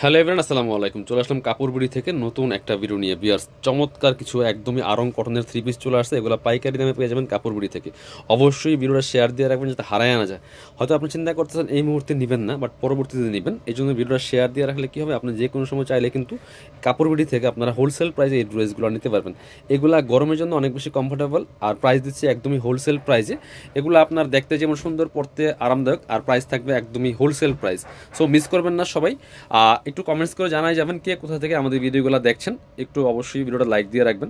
Hello everyone, আসসালামু আলাইকুম। চলে আসলাম কাপড়বিড়ি থেকে নতুন একটা ভিডিও নিয়ে। বিয়ার্স, চমৎকার কিছু একদমই আরং কটনের থ্রি পিস চলে আসছে। এগুলো পাইকারি দামে পেয়ে যাবেন কাপড়বিড়ি থেকে। অবশ্যই ভিডিওটা শেয়ার দিয়ে রাখবেন যাতে হারায় আনা যায়। হয়তো আপনি চিন্তা করতেছেন এই মুহূর্তে নেবেন না, বাট পরবর্তীতে নেবেন। এই জন্য ভিডিওটা শেয়ার দিয়ে রাখলে কী হবে, আপনি যে কোনো সময় চাইলে কিন্তু কাপড়বিড়ি থেকে আপনারা হোলসেল প্রাইসে এই ড্রেসগুলো নিতে পারবেন। এগুলা গরমের জন্য অনেক বেশি কমফোর্টেবল, আর প্রাইস দিচ্ছে একদমই হোলসেল প্রাইসে। এগুলো আপনার দেখতে যেমন সুন্দর, পড়তে আরামদায়ক, আর প্রাইস থাকবে একদমই হোলসেল প্রাইস। সো মিস করবেন না সবাই। একটু কমেন্টস করে জানাই যাবেন কে কোথা থেকে আমাদের ভিডিওগুলো দেখছেন। একটু অবশ্যই ভিডিওটা লাইক দিয়ে রাখবেন।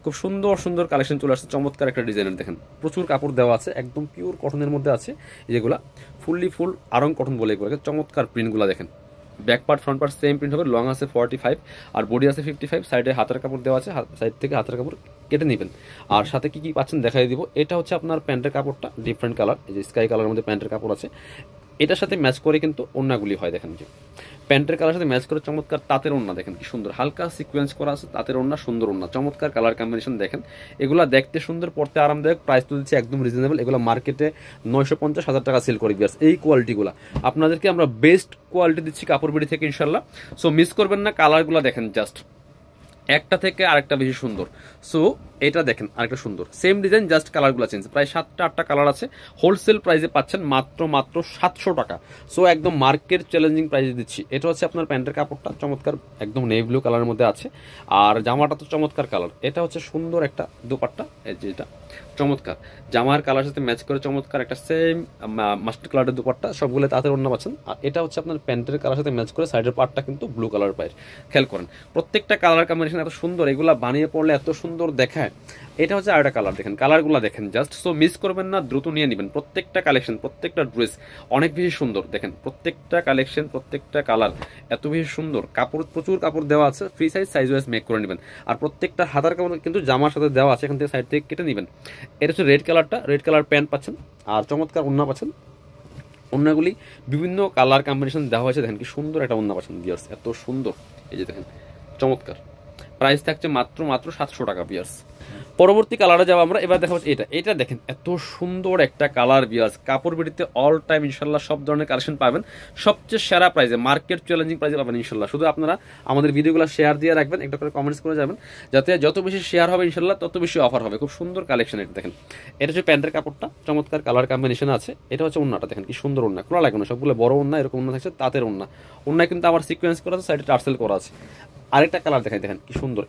খুব সুন্দর সুন্দর কালেকশন চলে আসছে, চমৎকার একটা ডিজাইনের দেখেন। প্রচুর কাপড় দেওয়া আছে, একদম পিওর কটনের মধ্যে আছে। যেগুলা ফুল আরং কটন বলে এগুলোকে। চমৎকার প্রিন্টগুলো দেখেন। Back part front part same print হবে। লং আছে 45 আর বডি আছে 55। সাইডে হাতের কাপড় দেওয়া আছে, সাইড থেকে হাতের কাপড় কেটে নেবেন। আর সাথে কি কি পাচ্ছেন দেখাই দিব। এটা হচ্ছে আপনার প্যান্টের কাপড়টা ডিফারেন্ট কালার, এই যে স্কাই কালারের মধ্যে প্যান্টের কাপড় আছে। এটার সাথে ম্যাচ করে কিন্তু ওড়নাগুলি হয়, দেখেন যে প্যান্টের কালার সাথে ম্যাচ করে চমৎকার তাঁতের ওড়না দেখেন কি সুন্দর, হালকা সিকোয়েন্স করা আছে তাঁতের ওড়না, সুন্দর ওড়না, চমৎকার কালার কম্বিনেশন দেখেন। এগুলো দেখতে সুন্দর, পড়তে আরামদায়ক, প্রাইস তো দিচ্ছে একদম রিজনেবল। এগুলো মার্কেটে 950,000 টাকা সেল করে বিয়ার্স। এই কোয়ালিটিগুলো আপনাদেরকে আমরা বেস্ট কোয়ালিটি দিচ্ছি কাপড়বিড়ি থেকে ইনশাল্লাহ। সো মিস করবেন না। কালারগুলো দেখেন জাস্ট একটা থেকে আরেকটা বেশি সুন্দর। সো এটা দেখেন আরেকটা সুন্দর, সেম ডিজাইন, জাস্ট কালারগুলো চেঞ্জ। প্রায় 7টা-8টা কালার আছে। হোলসেল প্রাইসে পাচ্ছেন মাত্র 700 টাকা। সো একদম মার্কেট চ্যালেঞ্জিং প্রাইসে দিচ্ছি। এটা হচ্ছে আপনার প্যান্টের কাপড়টা চমৎকার, একদম নেভি ব্লু কালারের মধ্যে আছে। আর জামাটা তো চমৎকার কালার। এটা হচ্ছে সুন্দর একটা দোপাট্টা, এই যে এটা চমৎকার জামার কালার সাথে ম্যাচ করে চমৎকার একটা সেম মাস্টার কালারের দুপাট্টা, সবগুলো তাঁতের ওড়না পাচ্ছেন। আর এটা হচ্ছে আপনার প্যান্টের কালার সাথে ম্যাচ করে সাইডের পার্টটা কিন্তু ব্লু কালার পায়ের। খেয়াল করেন প্রত্যেকটা কালার কম্বিনেশন এত সুন্দর, এগুলা বানিয়ে পড়লে এত সুন্দর দেখায়। এটা হচ্ছে আরেকটা কালার দেখেন, কালারগুলো দেখেন জাস্ট। সো মিস করবেন না, দ্রুত নিয়ে নেবেন। প্রত্যেকটা কালেকশন, প্রত্যেকটা ড্রেস অনেক বেশি সুন্দর দেখেন। প্রত্যেকটা কালেকশন, প্রত্যেকটা কালার এত বেশি সুন্দর। কাপড় প্রচুর কাপড় দেওয়া আছে, ফ্রি সাইজ ওয়াইজ মেক করে নেবেন। আর প্রত্যেকটা হাতার কাপড় কিন্তু জামার সাথে দেওয়া আছে, এখান থেকে সাইড থেকে কেটে নেবেন। এটা হচ্ছে রেড কালারটা, রেড কালার প্যান্ট পাচ্ছেন, আর চমৎকার ওড়না পাচ্ছেন। ওড়নাগুলি বিভিন্ন কালার কম্বিনেশন দেওয়া হয়েছে, দেখেন কি সুন্দর একটা ওড়না পাচ্ছেন বিয়ার্স, এত সুন্দর। এই যে দেখেন চমৎকার। প্রাইস থাকছে মাত্র 700 টাকা বিয়ার্স। পরবর্তী কালারে যাবো আমরা। এবার দেখা হচ্ছে এটা দেখেন এত সুন্দর একটা কালার বিয়ার্স। কাপড়বিড়িতে অল টাইম ইনশাল্লাহ সব ধরনের কালেকশন পাবেন, সবচেয়ে সেরা প্রাইসে, মার্কেট চ্যালেঞ্জিং প্রাইসে পাবেন ইনশাল্লাহ। শুধু আপনারা আমাদের ভিডিওগুলো শেয়ার দিয়ে রাখবেন, একটা করে কমেন্টস করে যাবেন, যাতে যত বেশি শেয়ার হবে ইনশাল্লাহ তত বেশি অফার হবে। খুব সুন্দর কালেকশন। এটা দেখেন, এটা হচ্ছে প্যান্টের কাপড়টা, চমৎকার কালার কম্বিনেশন আছে। এটা হচ্ছে ওড়নাটা দেখেন কি সুন্দর ওড়না, খোলা লাগে না, সবগুলো বড় ওড়না, এরকম ওড়না থাকছে তাঁতের ওড়না। ওড়না কিন্তু আবার সিকোয়েন্স করা আছে, সাইডে টার্সেল করা আছে। আরেকটা কালার দেখেন কি সুন্দর,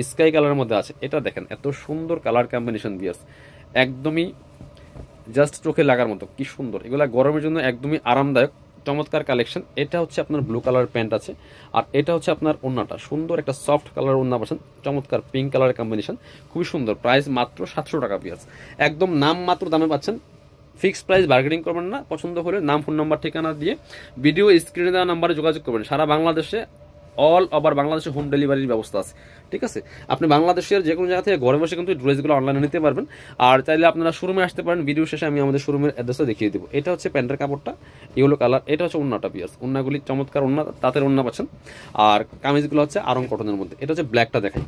স্কাই কালারের মধ্যে আছে। এটা দেখেন এত সুন্দর কালার কম্বিনেশন বিয়ার্স, একদমই জাস্ট চোখে লাগার মতো, কি সুন্দর। এগুলা গরমের জন্য একদমই আরামদায়ক, চমৎকার কালেকশন। এটা হচ্ছে আপনার ব্লু কালার প্যান্ট আছে, আর এটা হচ্ছে আপনার ওড়নাটা, সুন্দর একটা সফট কালার ওড়না পাচ্ছেন, চমৎকার পিঙ্ক কালারের কম্বিনেশন, খুবই সুন্দর। প্রাইস মাত্র 700 টাকা বিয়ার্স। একদম নাম মাত্র দামে পাচ্ছেন, ফিক্সড প্রাইস, বার্গেনিং করবেন না। পছন্দ হলে নাম, ফোন নাম্বার, ঠিকানা দিয়ে ভিডিও স্ক্রিনে দেওয়া নাম্বারে যোগাযোগ করবেন। সারা বাংলাদেশে, অল ওভার বাংলাদেশে হোম ডেলিভারির ব্যবস্থা আছে, ঠিক আছে। আপনি বাংলাদেশের যে কোনো জায়গা থেকে ঘরে বসে কিন্তু ড্রেসগুলো অনলাইনে নিতে পারবেন। আর চাইলে আপনারা শোরুমে আসতে পারেন, ভিডিও শেষে আমি আমাদের শোরুমের অ্যাড্রেসটা দেখিয়ে দেবো। এটা হচ্ছে প্যান্টের কাপড়টা, ইয়েলো কালার। এটা হচ্ছে ওড়নাটা পিয়ার্স, ওড়নাগুলি চমৎকার ওড়না, তাঁতের ওড়না পাচ্ছেন। আর কামিজগুলো হচ্ছে আরং কটনের মধ্যে। এটা হচ্ছে ব্ল্যাকটা দেখাই,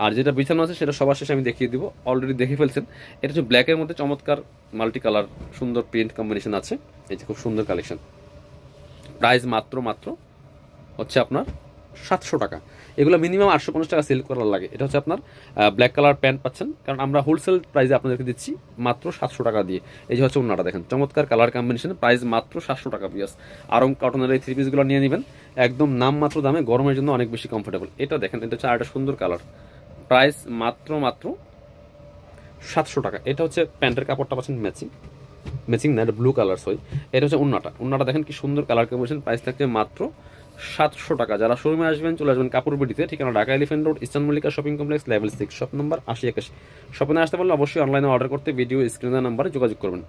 আর যেটা বিছানো আছে সেটা সবার শেষে আমি দেখিয়ে দিব, অলরেডি দেখে ফেলছেন। এটা হচ্ছে ব্ল্যাকের মধ্যে চমৎকার মাল্টি কালার সুন্দর প্রিন্ট কম্বিনেশন আছে। এই যে খুব সুন্দর কালেকশন। প্রাইস মাত্র হচ্ছে আপনার 700 টাকা। এগুলো মিনিমাম 850 টাকা সেল করার লাগে। এটা হচ্ছে আপনার ব্ল্যাক কালার প্যান্ট পাচ্ছেন, কারণ আমরা হোলসেল প্রাইসে আপনাদেরকে দিচ্ছি মাত্র 700 টাকা দিয়ে। এই যে হচ্ছে ওড়নাটা দেখেন, চমৎকার কালার কম্বিনেশন, প্রাইস মাত্র 700 টাকা পিয়াস। আরং কটনের এই থ্রি পিসগুলো নিয়ে নেবেন একদম নাম মাত্র দামে, গরমের জন্য অনেক বেশি কমফোর্টেবল। এটা দেখেন, এটা হচ্ছে আরেকটা সুন্দর কালার, প্রাইস মাত্র 700 টাকা। এটা হচ্ছে প্যান্টের কাপড়টা পাচ্ছেন ম্যাচিং না, এটা ব্লু কালার সই। এটা হচ্ছে ওড়নাটা দেখেন কি সুন্দর কালার কম্বিনেশন, প্রাইস থাকছে মাত্র 700 টাকা। যারা শোরুমে আসবেন চলে আসবেন কাপড়বিড়িতে, ঠিকানা Dhaka elephant road, eastern Mallika shopping complex, level 6, shop number 8081। শপে আসতে পারলে অবশ্যই অনলাইনে অর্ডার করতে ভিডিও স্ক্রিনের নাম্বারে যোগাযোগ করবেন।